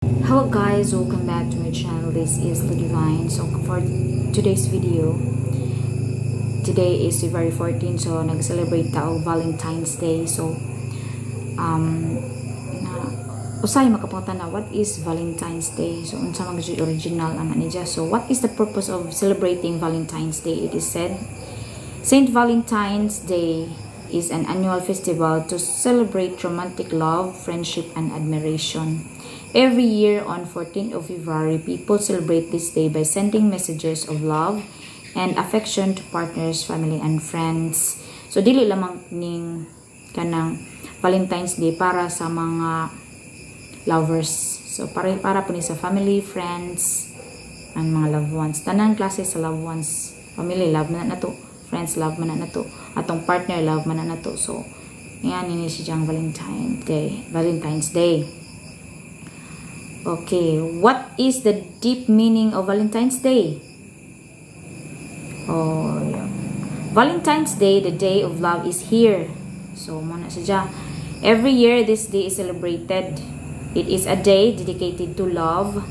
Hello guys, welcome back to my channel. This is The Divine. So for today's video, today is February 14, so nag-celebrate tao Valentine's Day. So usay makapunta na what is Valentine's Day. So unsa man gyud original ana niya. So what is the purpose of celebrating Valentine's Day? It is said Saint Valentine's Day is an annual festival to celebrate romantic love, friendship, and admiration. Every year on 14th of February, people celebrate this day by sending messages of love and affection to partners, family, and friends. So dili lamang ning kanang Valentine's Day para sa mga lovers. So para po ni sa family, friends, and mga loved ones. Tanang klase sa loved ones. Family, love man na to. Friends, love man na to. Atong partner, love man na to. So, yan ini siyang Valentine's Day. Valentine's Day. Okay, what is the deep meaning of Valentine's Day? Oh, yeah. Valentine's Day, the day of love, is here. So, muna siya. Every year, this day is celebrated. It is a day dedicated to love,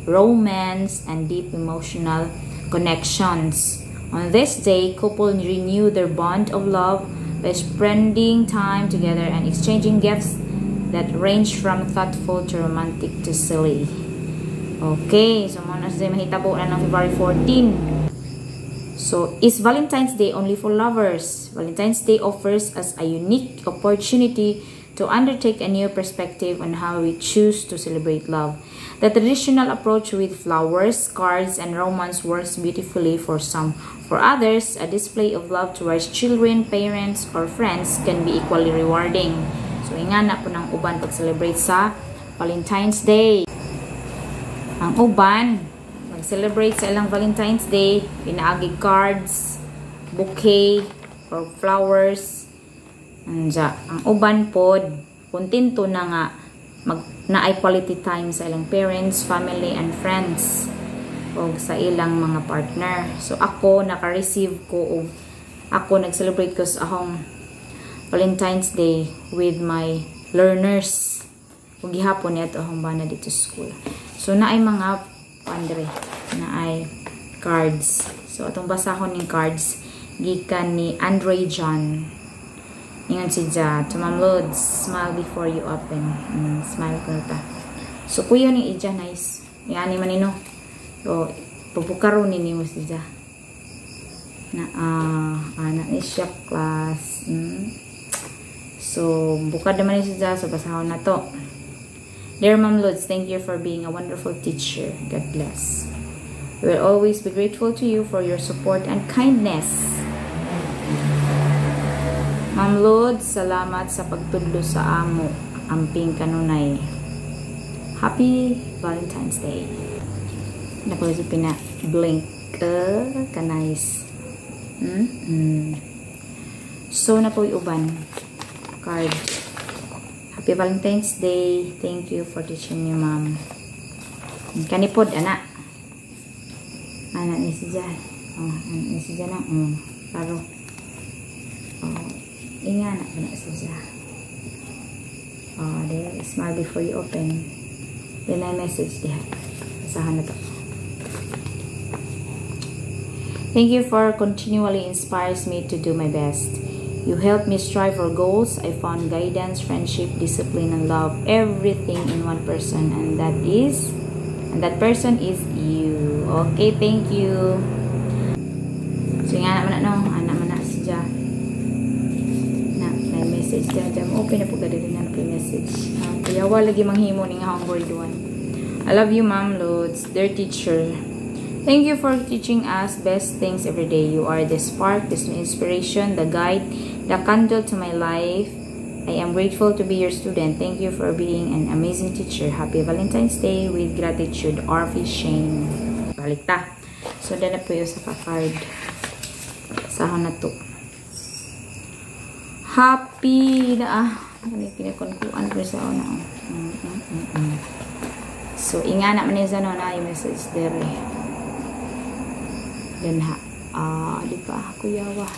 romance, and deep emotional connections. On this day, couples renew their bond of love by spending time together and exchanging gifts that range from thoughtful to romantic to silly. Okay, so muna siya mahitabo na ng February 14. So, is Valentine's Day only for lovers? Valentine's Day offers us a unique opportunity to undertake a new perspective on how we choose to celebrate love. The traditional approach with flowers, cards, and romance works beautifully for some. For others, a display of love towards children, parents, or friends can be equally rewarding. So, ingana po ng uban pag-celebrate sa Valentine's Day. Ang uban, mag-celebrate sa ilang Valentine's Day, pinaagig cards, bouquet, or flowers. Anja, ang uban pod, kontento na nga na-ay quality time sa ilang parents, family, and friends o sa ilang mga partner. So ako naka-receive ko o ako nag-celebrate ko sa akong Valentine's Day with my learners ug gihapon niya akong bana dito sa school. So naay mga pandre, naay cards. So atong basahon ning cards gikan ni Andre John. Ingan si Ja, to Ma'am Lods, smile before you open. Smile ko na ta. So, kuya ni Ija, nice. Yan ni manino. So, pupukaro ni mo si Ja. Anak ni siya class. So, bukad naman ni si Ja. So, basahon na to. Dear Ma'am Lods, thank you for being a wonderful teacher. God bless. We will always be grateful to you for your support and kindness. Ma'am Lods, salamat sa pagtudlo sa amo. Amping kanunay. Happy Valentine's Day. Nakuha si pina-blink. Ka-nice. So, nakuha uban. Card. Happy Valentine's Day. Thank you for teaching me, ma'am. Kanipod, anak. Anak ni si Jan. Oh, anak ni si Jan na. Paro. Oh. Ingana ko na siya. Oh, there. Smile before you open. Then I message diha. Basahan na to. Thank you for continually inspires me to do my best. You help me strive for goals. I found guidance, friendship, discipline, and love. Everything in one person. And that person is you. Okay, thank you. So, ingana man na, no? Anak man na siya. Message jam open na po gada din na message. Kaya wala lagi manghimo ning akong grade 1. I love you, Ma'am Lods, dear teacher. Thank you for teaching us best things every day. You are the spark, the inspiration, the guide, the candle to my life. I am grateful to be your student. Thank you for being an amazing teacher. Happy Valentine's Day with gratitude, Arfi Shane. Balik ta. So dala po yung sa card. Sahon na to. Happy na pinakunkuan ko sa una. So ingana man niya na yung message there. Then di pa kuyawa.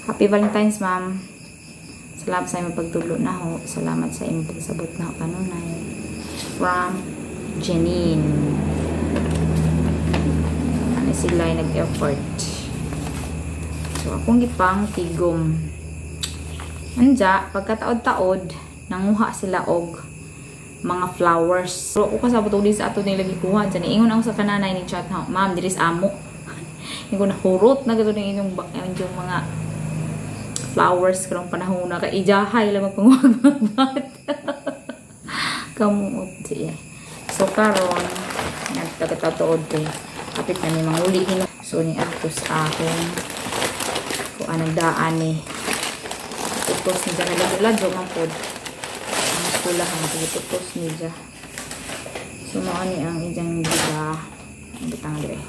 Happy Valentine's, ma'am. Salamat sa imong pagtudlo na ho. Salamat sa imong pagsabot na ho kanunay. from Janine. Ano sila ay nag-effort. So, akong gipang tigom. Anja, pagkataod-taod, nanguha sila og mga flowers. Pero ako kasabot og sa ato nila gikuha dyan. Ingon ako sa kananay ni chat na, ma'am, diris amo. Ingon na hurot na gato ng inyong mga flowers karong panahon na kay ijahay lang magpangwag-wag. Kamuot siya. So karon nagtagatatood ko. Kapit na ni manguli hino. So ni adtos akong ko nagdaan ni. Tutos ni dyan nalagyo man pod. Ang skulahan tutos ni dyan. So mao ni ang ijang gida. Butang dire.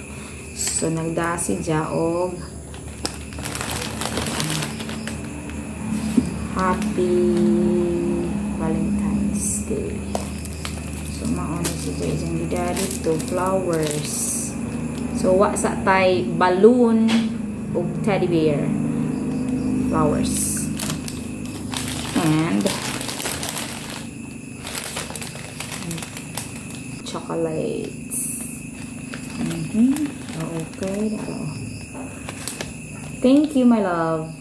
So nagda si dyan og Happy Valentine's Day. So mao ni si dyan ijang gida dito flowers. So wa sa tay balloon ug teddy bear flowers. And chocolates. Okay. Thank you, my love.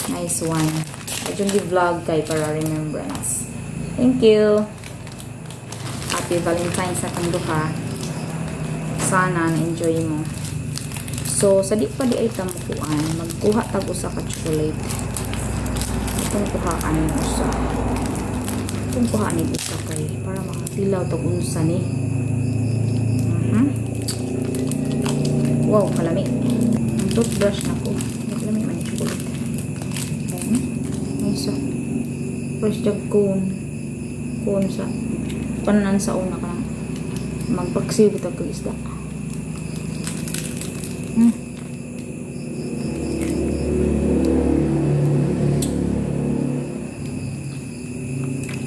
Nice one. I yung vlog kay para remembrance. Thank you. Happy Valentine's sa kang duha. Sana na-enjoy mo. So, sa di pa di ay tamukuan, magkuha tago sa ka-chocolate. Itong kuhaan mo sa. Itong kuhaan ito sa kay para makatilaw tag unsa ni. Wow, kalami. Ang toothbrush na ko. Kalami man yung chocolate. Ayan. May isa. Fresh jug cone. Cone sa panan sa una ka lang. Magpaksiw ito ko isda.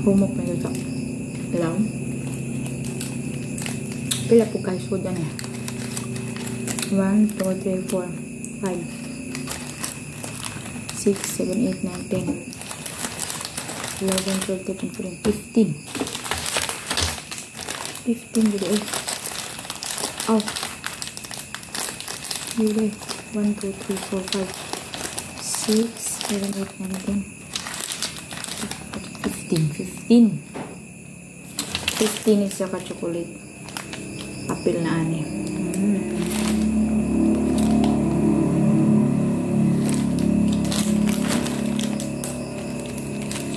Humok na ito. Alam? Pila po guys po dyan eh. 1, 2, 3, 4, 5 6, 7, 8, 9, 10 11, 12, 13, 14, 15 15 dito eh. Oh dito eh. 1, 2, 3, 4, 5 6, 7, 8, 9, 10 15 is sa ka-chocolate. Apil na ani.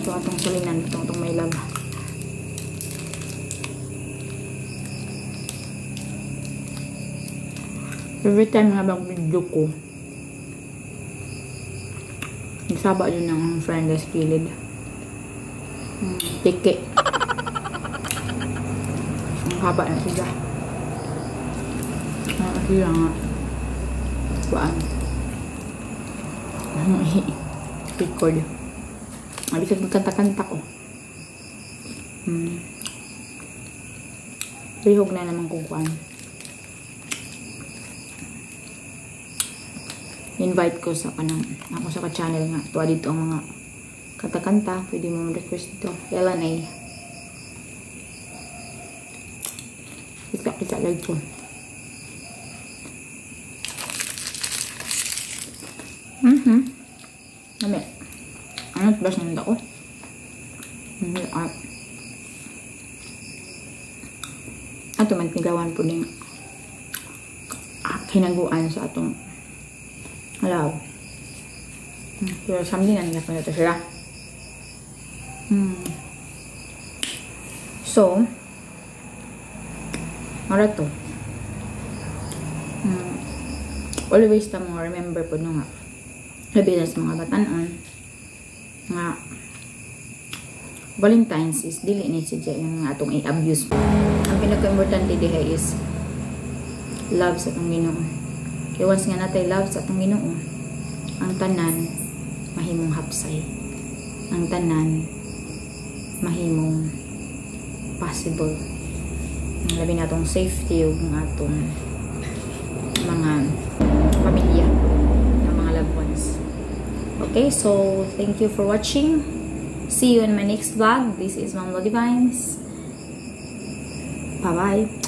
So, atong sulinan. Itong may love. Every time nga bang video ko, nagsaba yun ng friend as kilid. Tiki. Ang haba na siya. Siya nga. Kuan. Record. Abisag magkanta-kanta ko. Rihog na naman kung kuan. Invite ko sa kanang ako sa ka-channel nga. Tuwa dito ang mga kanta-kanta, pwede mo request dito. LNA. Kita like ko. Nami. Ano bas nang dako? Ato man tigawan po ning hinaguan sa atong alaw. Pero something na nila ito sila. So, mara to. Always ta mo remember po no nga. Labi na sa mga batanon nga Valentine's is dili ni siya yung atong i-abuse. Ang pinaka-importante diha is love sa atong Ginoo. Kaya once nga natay love sa atong Ginoo, ang tanan mahimong hapsay. Ang tanan mahimong possible. Labi na atong safety ug ng atong mga pamilya, ng mga loved ones. Okay, so thank you for watching. See you in my next vlog. This is Mom Lodi Vines. Bye-bye.